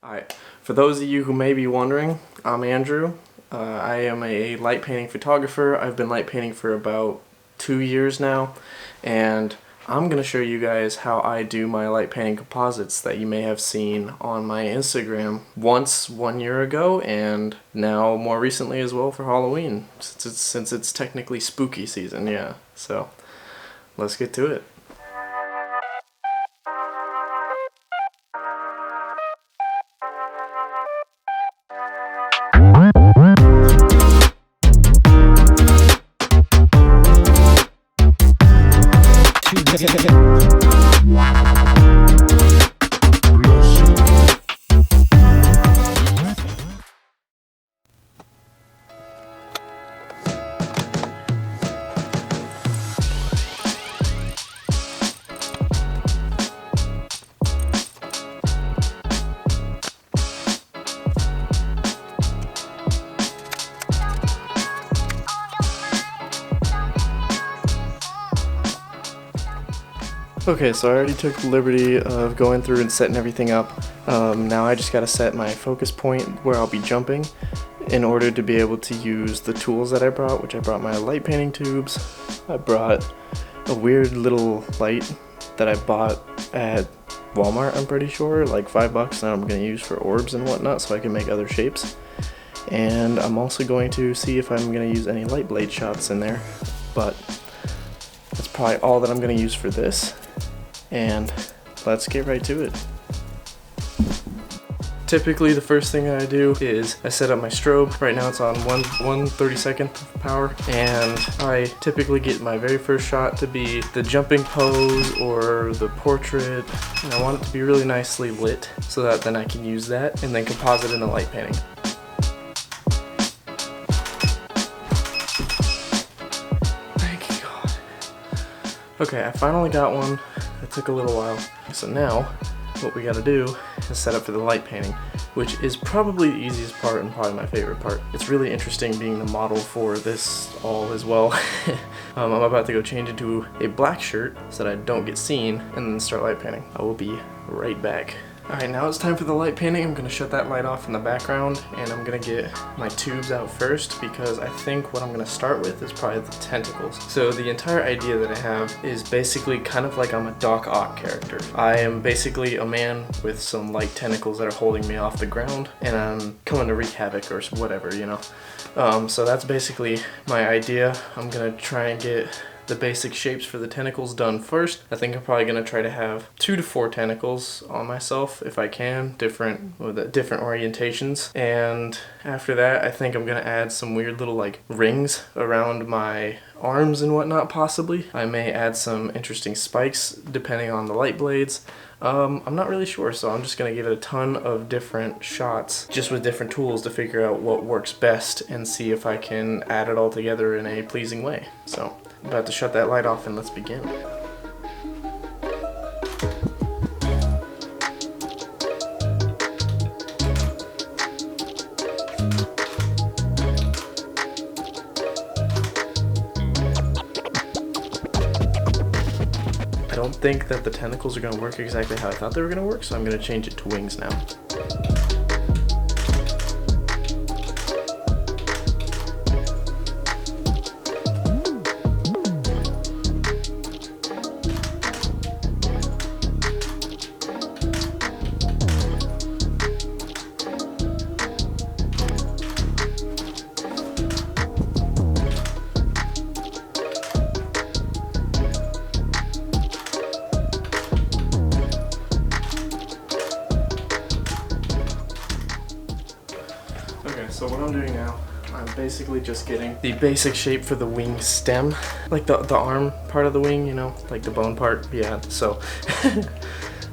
Alright, for those of you who may be wondering, I'm Andrew. I am a light painting photographer. I've been light painting for about 2 years now, and I'm going to show you guys how I do my light painting composites that you may have seen on my Instagram once 1 year ago, and now more recently as well for Halloween, since it's technically spooky season, yeah. So, let's get to it. Okay, so I already took the liberty of going through and setting everything up. Now I just gotta set my focus point where I'll be jumping in order to be able to use the tools that I brought, which I brought my light painting tubes. I brought a weird little light that I bought at Walmart, I'm pretty sure, like $5 that I'm gonna use for orbs and whatnot so I can make other shapes. And I'm also going to see if I'm gonna use any light blade shots in there, but that's probably all that I'm gonna use for this. And let's get right to it. Typically the first thing I do is I set up my strobe. Right now it's on 1/32 power, and I typically get my very first shot to be the jumping pose or the portrait, and I want it to be really nicely lit so that then I can use that and then composite in the light painting. Thank you, God. Okay, I finally got one. It took a little while. So now, what we gotta do is set up for the light painting, which is probably the easiest part and probably my favorite part. It's really interesting being the model for this all as well. I'm about to go change into a black shirt so that I don't get seen and then start light painting. I will be right back. Alright, now it's time for the light painting. I'm going to shut that light off in the background, and I'm going to get my tubes out first because I think what I'm going to start with is probably the tentacles. So the entire idea that I have is basically kind of like I'm a Doc Ock character. I am basically a man with some light tentacles that are holding me off the ground, and I'm coming to wreak havoc or whatever, you know. So that's basically my idea. I'm going to try and get the basic shapes for the tentacles done first. I think I'm probably gonna try to have 2 to 4 tentacles on myself if I can, different orientations. And after that, I think I'm gonna add some weird little like rings around my arms and whatnot, possibly. I may add some interesting spikes depending on the light blades. I'm not really sure, so I'm just gonna give it a ton of different shots just with different tools to figure out what works best and see if I can add it all together in a pleasing way. So I'm about to shut that light off and let's begin. I don't think that the tentacles are going to work exactly how I thought they were going to work, so I'm going to change it to wings now. So what I'm doing now, I'm basically just getting the basic shape for the wing stem, like the arm part of the wing, you know, like the bone part, yeah, so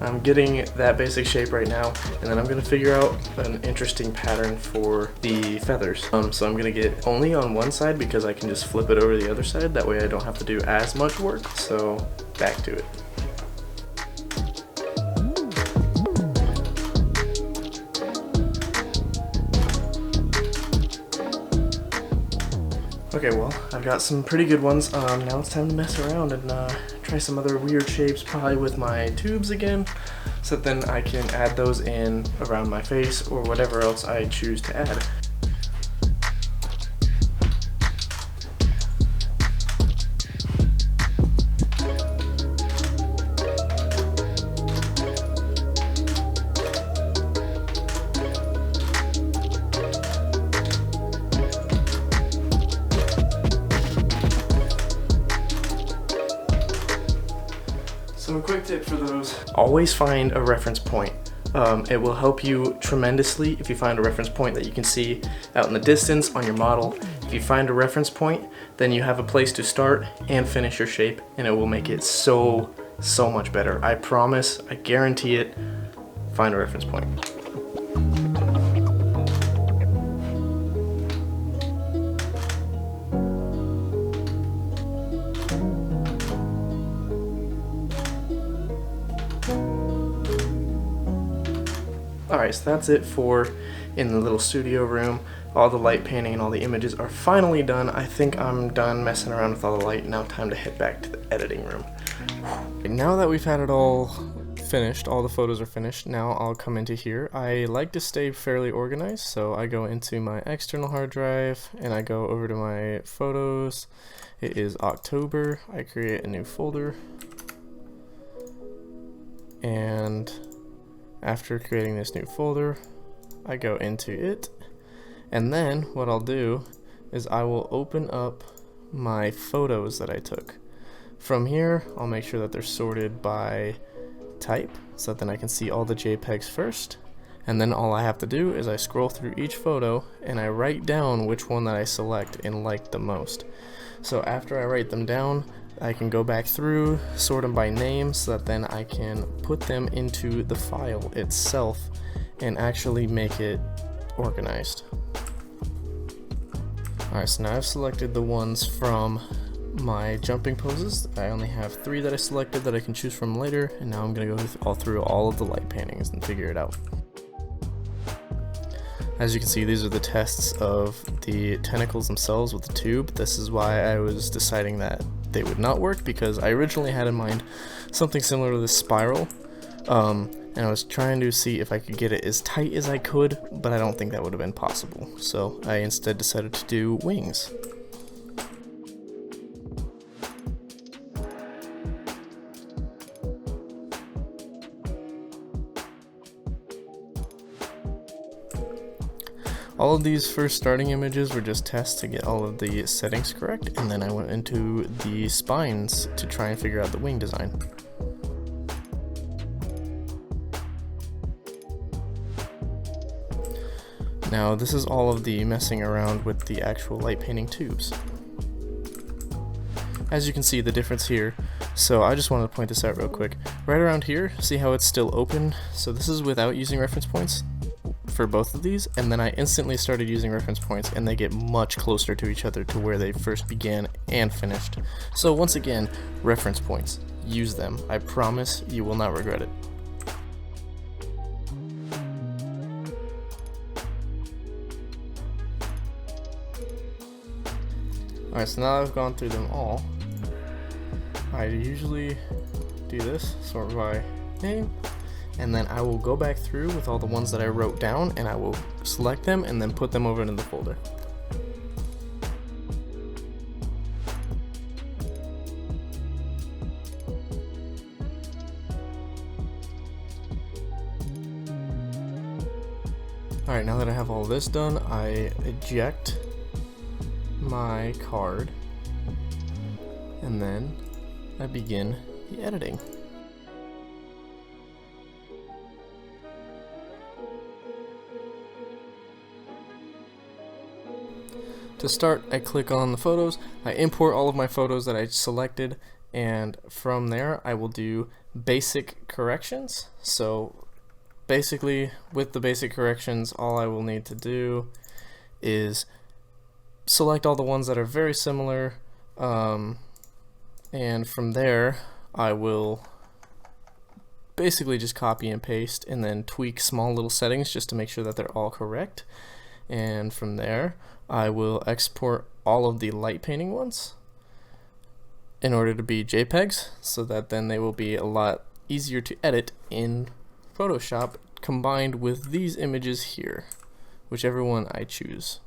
I'm getting that basic shape right now, and then I'm gonna figure out an interesting pattern for the feathers. So I'm gonna get only on one side because I can just flip it over the other side, that way I don't have to do as much work, so back to it. Okay, well, I've got some pretty good ones. Now it's time to mess around and try some other weird shapes, probably with my tubes again. so then I can add those in around my face or whatever else I choose to add. So a quick tip for those, always find a reference point. It will help you tremendously if you find a reference point that you can see out in the distance on your model. If you find a reference point, then you have a place to start and finish your shape, and it will make it so much better. I promise, I guarantee it. Find a reference point. Alright, so that's it for in the little studio room. All the light painting and all the images are finally done. I think I'm done messing around with all the light. Now time to head back to the editing room. Now that we've had it all finished, all the photos are finished, now I'll come into here. I like to stay fairly organized, so I go into my external hard drive and I go over to my photos. It is October. I create a new folder, and after creating this new folder, I go into it, and then what I'll do is I will open up my photos that I took. From here, I'll make sure that they're sorted by type, so that then I can see all the JPEGs first, and then all I have to do is I scroll through each photo and I write down which one that I select and like the most. So after I write them down, I can go back through, sort them by name, so that then I can put them into the file itself and actually make it organized. Alright, so now I've selected the ones from my jumping poses. I only have 3 that I selected that I can choose from later, and now I'm going to go through all of the light paintings and figure it out. As you can see, these are the tests of the tentacles themselves with the tube. This is why I was deciding that they would not work, because I originally had in mind something similar to this spiral, and I was trying to see if I could get it as tight as I could, but I don't think that would have been possible. So I instead decided to do wings. All of these first starting images were just tests to get all of the settings correct, and then I went into the spines to try and figure out the wing design. Now this is all of the messing around with the actual light painting tubes. As you can see the difference here, so I just wanted to point this out real quick. Right around here, see how it's still open? So this is without using reference points for both of these, and then I instantly started using reference points and they get much closer to each other to where they first began and finished. So once again, reference points, use them. I promise you will not regret it. Alright, so now I've gone through them all. I usually do this, sort by name, and then I will go back through with all the ones that I wrote down, and I will select them and then put them over into the folder. Alright, now that I have all this done, I eject my card, and then I begin the editing. To start, I click on the photos, I import all of my photos that I selected, and from there I will do basic corrections. So basically with the basic corrections, all I will need to do is select all the ones that are very similar, and from there I will basically just copy and paste and then tweak small little settings just to make sure that they're all correct. And from there I will export all of the light painting ones in order to be JPEGs, so that then they will be a lot easier to edit in Photoshop combined with these images here, whichever one I choose.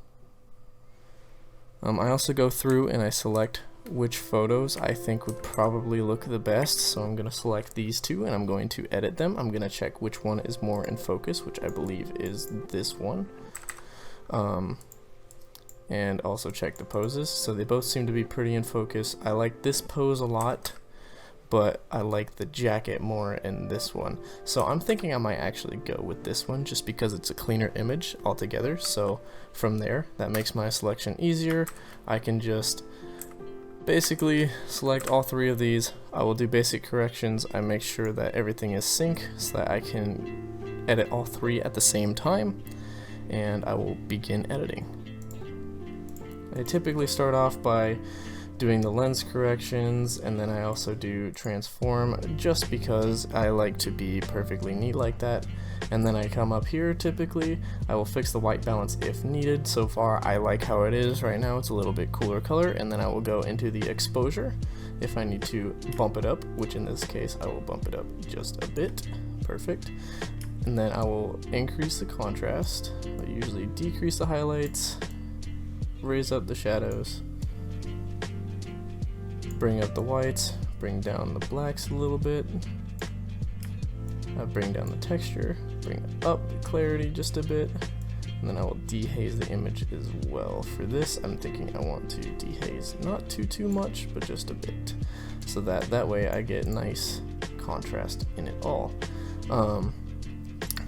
I also go through and I select which photos I think would probably look the best, so I'm going to select these two and I'm going to edit them. I'm going to check which one is more in focus, which I believe is this one, and also check the poses. So they both seem to be pretty in focus. I like this pose a lot, but I like the jacket more in this one, so I'm thinking I might actually go with this one just because it's a cleaner image altogether. So from there, that makes my selection easier. I can just basically select all three of these. I will do basic corrections. I make sure that everything is sync so that I can edit all three at the same time, and I will begin editing. I typically start off by doing the lens corrections, and then I also do transform just because I like to be perfectly neat like that. And then I come up here, typically I will fix the white balance if needed. So far I like how it is right now, it's a little bit cooler color. And then I will go into the exposure if I need to bump it up, which in this case I will bump it up just a bit. Perfect. And then I will increase the contrast. I usually decrease the highlights, raise up the shadows, bring up the whites, bring down the blacks a little bit. I bring down the texture, bring up the clarity just a bit, and then I will dehaze the image as well. For this, I'm thinking I want to dehaze not too much, but just a bit, so that way I get nice contrast in it all.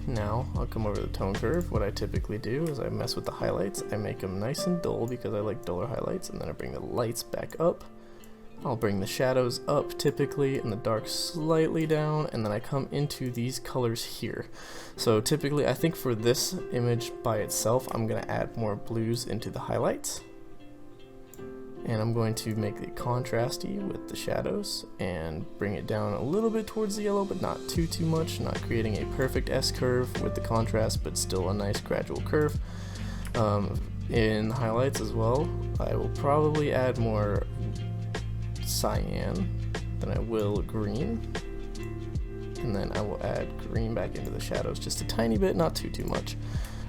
Now I'll come over the tone curve. What I typically do is I mess with the highlights. I make them nice and dull because I like duller highlights, and then I bring the lights back up. I'll bring the shadows up typically and the dark slightly down, and then I come into these colors here. So typically I think for this image by itself I'm going to add more blues into the highlights, and I'm going to make it contrasty with the shadows and bring it down a little bit towards the yellow, but not too much, not creating a perfect S-curve with the contrast, but still a nice gradual curve. In the highlights as well, I will probably add more cyan than I will green, and then I will add green back into the shadows just a tiny bit, not too much.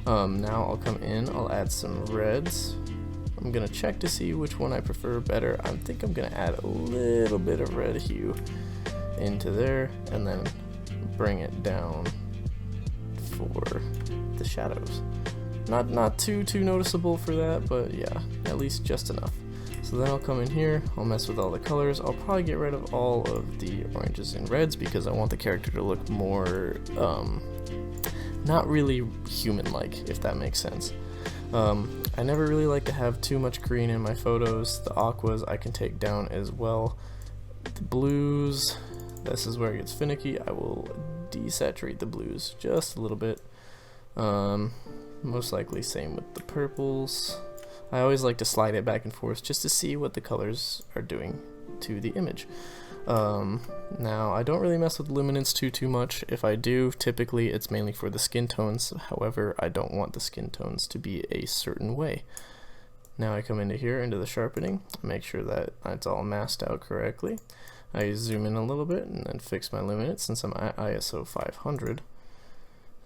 Now I'll come in, I'll add some reds. I'm gonna check to see which one I prefer better. I think I'm gonna add a little bit of red hue into there, and then bring it down for the shadows. Not too noticeable for that, but yeah, at least just enough. So then I'll come in here, I'll mess with all the colors. I'll probably get rid of all of the oranges and reds because I want the character to look more, not really human-like, if that makes sense. I never really like to have too much green in my photos. The aquas I can take down as well. The blues, this is where it gets finicky. I will desaturate the blues just a little bit. Most likely same with the purples. I always like to slide it back and forth just to see what the colors are doing to the image. Now I don't really mess with luminance too much. If I do, typically it's mainly for the skin tones. However, I don't want the skin tones to be a certain way. Now I come into here, into the sharpening, make sure that it's all masked out correctly. I zoom in a little bit and then fix my luminance since I'm at ISO 500.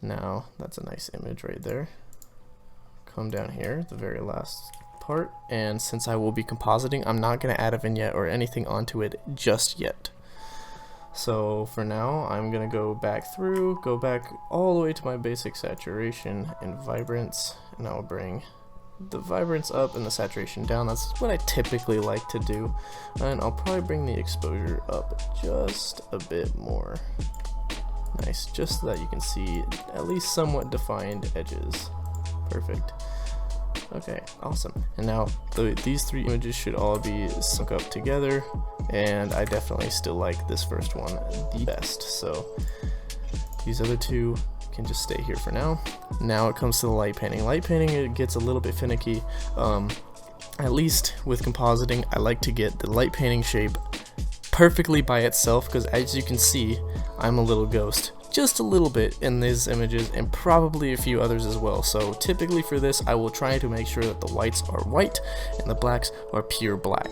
Now that's a nice image right there. Come down here, the very last part, and since I will be compositing, I'm not going to add a vignette or anything onto it just yet. So for now, I'm going to go back through, go back all the way to my basic saturation and vibrance, and I'll bring the vibrance up and the saturation down. That's what I typically like to do, and I'll probably bring the exposure up just a bit more. Nice, just so that you can see at least somewhat defined edges. Perfect. Okay, awesome. And now these three images should all be sunk up together, and I definitely still like this first one the best. So these other two can just stay here for now. Now it comes to the light painting. Light painting, it gets a little bit finicky. At least with compositing, I like to get the light painting shape perfectly by itself, because as you can see, I'm a little ghost. Just a little bit in these images, and probably a few others as well. So typically for this, I will try to make sure that the whites are white and the blacks are pure black.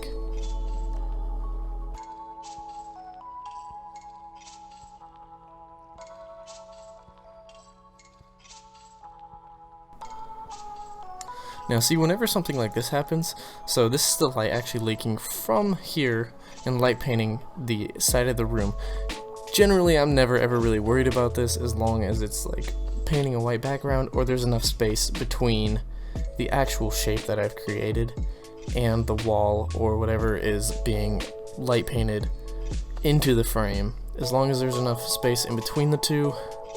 Now see, whenever something like this happens, so this is the light actually leaking from here and light painting the side of the room. Generally, I'm never ever really worried about this as long as it's like painting a white background or there's enough space between the actual shape that I've created and the wall or whatever is being light painted into the frame. As long as there's enough space in between the two,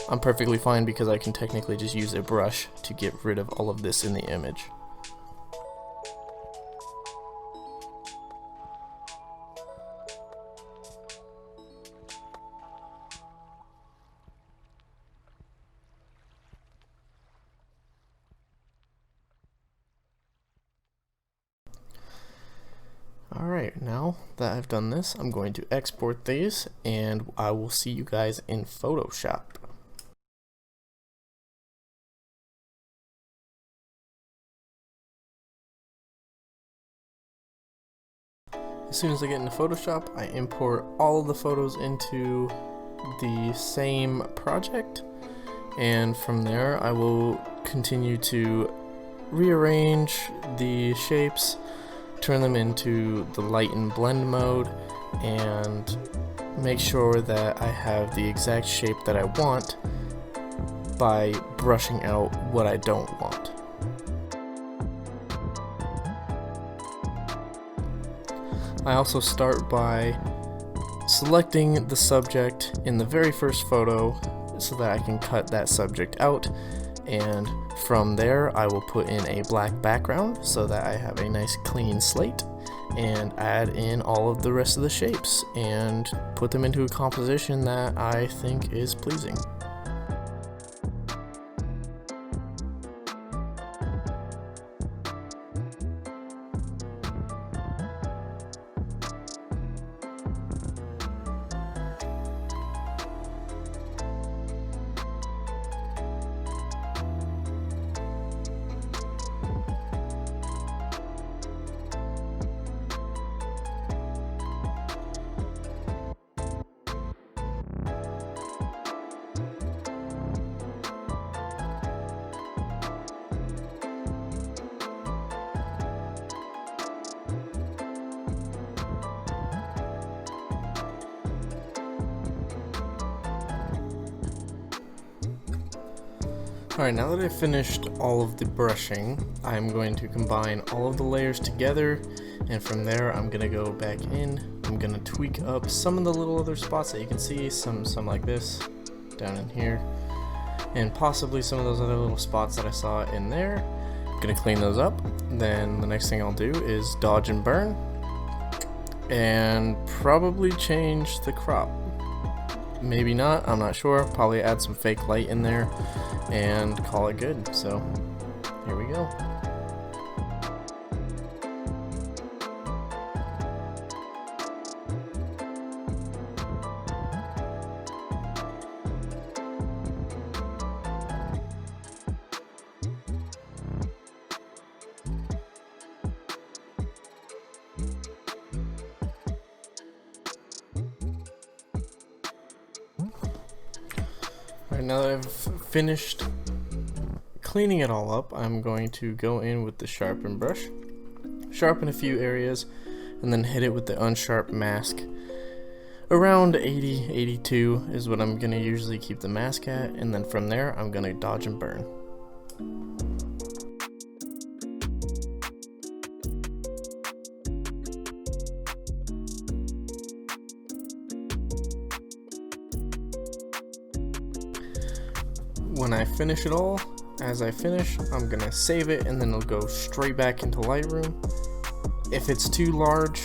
I'm perfectly fine because I can technically just use a brush to get rid of all of this in the image. Alright, now that I've done this, I'm going to export these and I will see you guys in Photoshop. As soon as I get into Photoshop, I import all of the photos into the same project, and from there I will continue to rearrange the shapes, turn them into the light and blend mode, and make sure that I have the exact shape that I want by brushing out what I don't want. I also start by selecting the subject in the very first photo so that I can cut that subject out, and from there I will put in a black background so that I have a nice clean slate, and add in all of the rest of the shapes and put them into a composition that I think is pleasing. Alright, now that I've finished all of the brushing, I'm going to combine all of the layers together, and from there I'm going to go back in. I'm going to tweak up some of the little other spots that you can see, some like this, down in here, and possibly some of those other little spots that I saw in there. I'm going to clean those up. Then the next thing I'll do is dodge and burn, and probably change the crop. Maybe not, I'm not sure. Probably add some fake light in there and call it good. So here we go. Alright, now that I've finished cleaning it all up, I'm going to go in with the sharpen brush, sharpen a few areas, and then hit it with the unsharp mask. Around 80, 82 is what I'm going to usually keep the mask at, and then from there I'm going to dodge and burn. When I finish it all, as I finish, I'm gonna save it and then it'll go straight back into Lightroom. If it's too large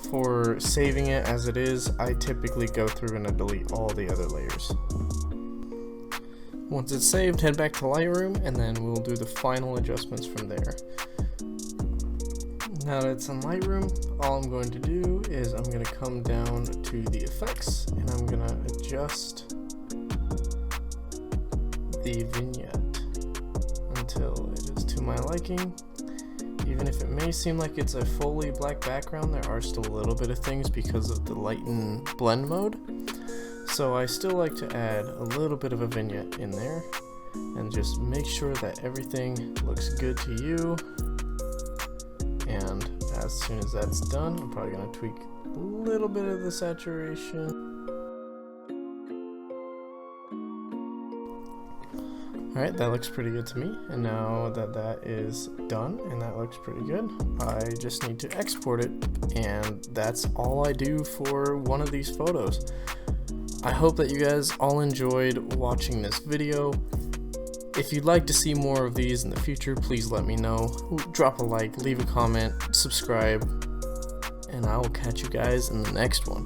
for saving it as it is, I typically go through and I delete all the other layers. Once it's saved, head back to Lightroom and then we'll do the final adjustments from there. Now that it's in Lightroom, all I'm going to do is I'm going to come down to the effects and I'm going to adjust the vignette until it is to my liking. Even if it may seem like it's a fully black background, there are still a little bit of things because of the light and blend mode. So I still like to add a little bit of a vignette in there and just make sure that everything looks good to you. And as soon as that's done, I'm probably going to tweak a little bit of the saturation. Alright, that looks pretty good to me, and now that that is done and that looks pretty good, I just need to export it, and that's all I do for one of these photos. I hope that you guys all enjoyed watching this video. If you'd like to see more of these in the future, please let me know. Drop a like, leave a comment, subscribe, and I will catch you guys in the next one.